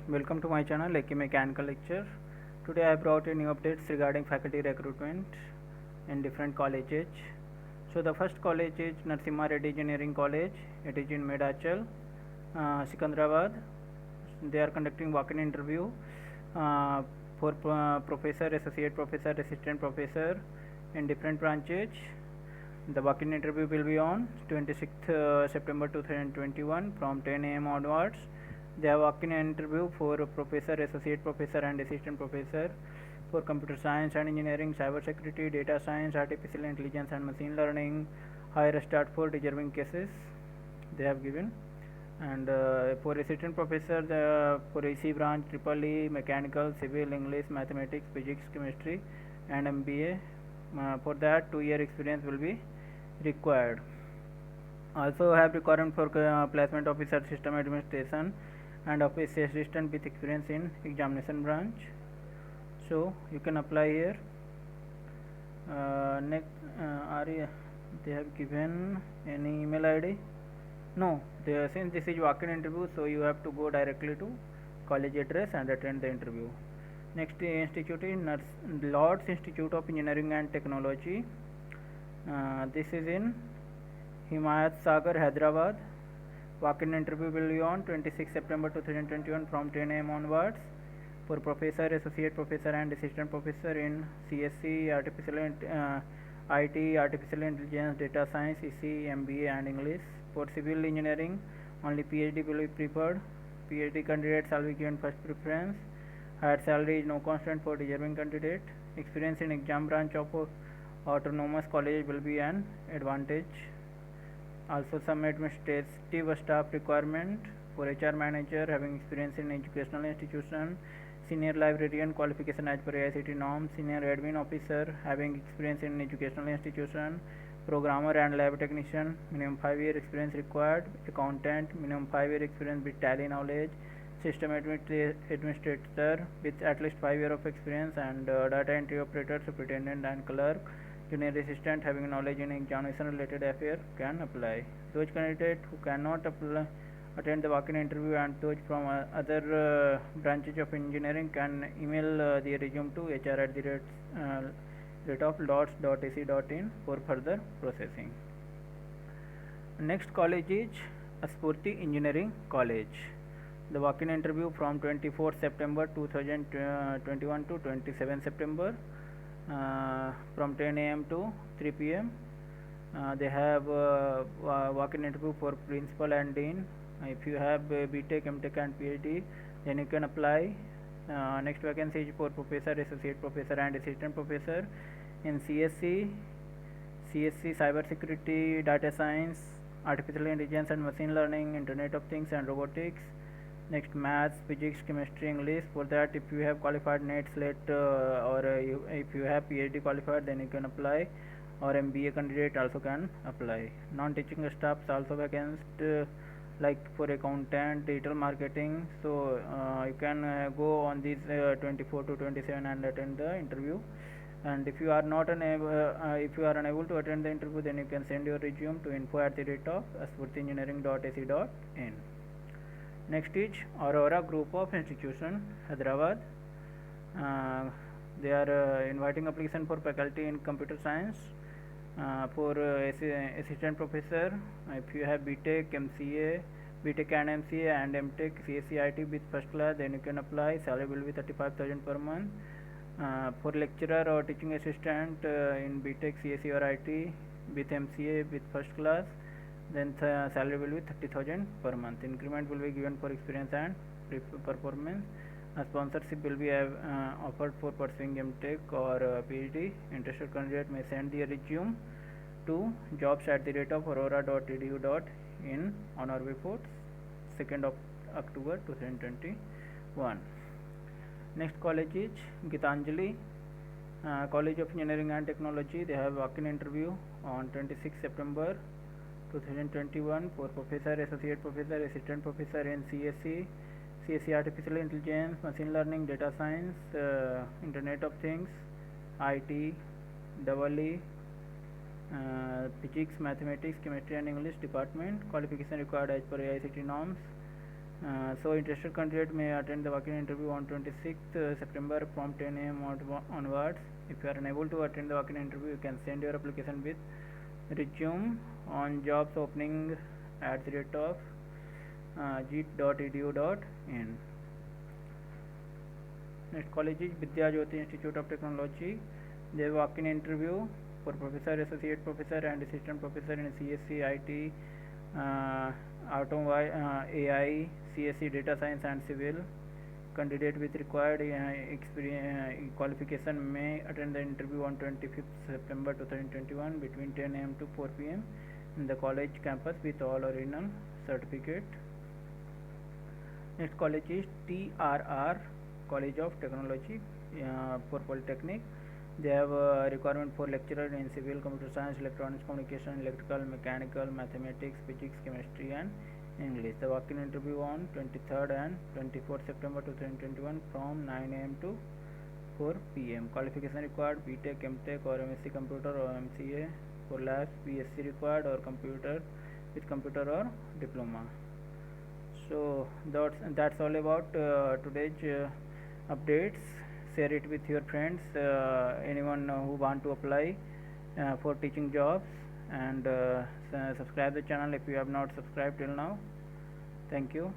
welcome to my channel AK Mechanical Lecture. Today I brought a new updates regarding faculty recruitment in different colleges. So the first college is Narasimha Reddy Engineering College. It is in Medachal, Sikandrabad. They are conducting walk-in interview for professor, associate professor, assistant professor in different branches. The walk-in interview will be on 26th September 2021 from 10 a.m. onwards. They have walk-in interview for professor, associate professor and assistant professor for computer science and engineering, cyber security, data science, artificial intelligence and machine learning. Higher start for deserving cases they have given. And for assistant professor, for AC branch, triple E, mechanical, civil, English, mathematics, physics, chemistry and MBA. For that 2-year experience will be required. Also have requirement for placement officer, system administration and office assistant with experience in examination branch. So you can apply here. Next, they have given any email ID? No, since this is walk-in interview, so you have to go directly to college address and attend the interview. Next institute is Lord's Institute of Engineering and Technology. This is in Himayat Sagar, Hyderabad. Walk-in interview will be on 26 September 2021 from 10 a.m. onwards for professor, associate professor and assistant professor in CSC, IT, artificial intelligence, data science, EC, MBA and English. For civil engineering, only PhD will be preferred. PhD candidates shall be given first preference. Higher salary is no constant for deserving candidate. Experience in exam branch of autonomous college will be an advantage. Also some administrative staff requirement for HR manager having experience in educational institution, senior librarian qualification as per AICTE norms, senior admin officer having experience in educational institution, programmer and lab technician, minimum 5-year experience required, accountant, minimum 5-year experience with tally knowledge, system administrator with at least 5 years of experience, and data entry operator, superintendent and clerk, junior assistant having knowledge in examination related affairs can apply. Those candidates who cannot attend the walk-in interview and those from other branches of engineering can email their resume to hr@lords.ac.in for further processing. Next college is Aspurti Engineering College. The walk-in interview from 24 September 2021 to 27 September from 10 a.m. to 3 p.m. They have walk-in interview for principal and dean. If you have BTech, MTech and PhD, then you can apply. Next vacancy is for professor, associate professor and assistant professor in CSC, cyber security, data science, artificial intelligence and machine learning, internet of things and robotics. Next maths, physics, chemistry, English. For that, if you have qualified NET, SLET if you have PhD qualified, then you can apply, or MBA candidate also can apply. Non-teaching staffs also vacant, like for accountant, digital marketing. So you can go on these 24 to 27 and attend the interview. And if you are unable to attend the interview, then you can send your resume to info@aspurtiengineering.ac.in. Next is Aurora Group of Institution, Hyderabad. They are inviting application for faculty in computer science for assistant professor. If you have BTech, BTech and MCA and MTech, CSCIT with first class, then you can apply. Salary will be 35,000 per month. For lecturer or teaching assistant in BTech, CSE or IT with MCA with first class, then salary will be 30,000 per month. Increment will be given for experience and performance. Sponsorship will be offered for pursuing MTech or PhD. Interested candidate may send their resume to jobs@aurora.edu.in on or before 2nd of October 2021. Next college is Gitanjali College of Engineering and Technology. They have walk-in interview on 26 September 2021 for professor, associate professor, assistant professor in CSC artificial intelligence, machine learning, data science, internet of things, IT, EE, physics, mathematics, chemistry and English department. Qualification required as per AICTE norms. So interested candidate may attend the walk-in interview on 26th September from 10 a.m. onwards. If you are unable to attend the walk-in interview, you can send your application with resume on jobs opening at the rate of jeet.edu.in. Next college is Vidya Jyoti Institute of Technology. They have walk-in interview for professor, associate professor, and assistant professor in CSC, IT, automobile, AI, CSC, data science, and civil. Candidate with required qualification may attend the interview on 25th September 2021 between 10 a.m. to 4 p.m. in the college campus with all original certificate. Next college is TRR, College of Technology for Polytechnic. They have a requirement for lecturer in civil, computer science, electronics, communication, electrical, mechanical, mathematics, physics, chemistry, and English. The walk-in interview on 23rd and 24th September 2021 from 9 a.m. to 4 p.m. Qualification required: BTech, MTech, or MSc Computer or MCA. For labs, BSc required or computer with computer or diploma. So that's all about today's updates. Share it with your friends, anyone who want to apply for teaching jobs, and subscribe the channel if you have not subscribed till now. Thank you.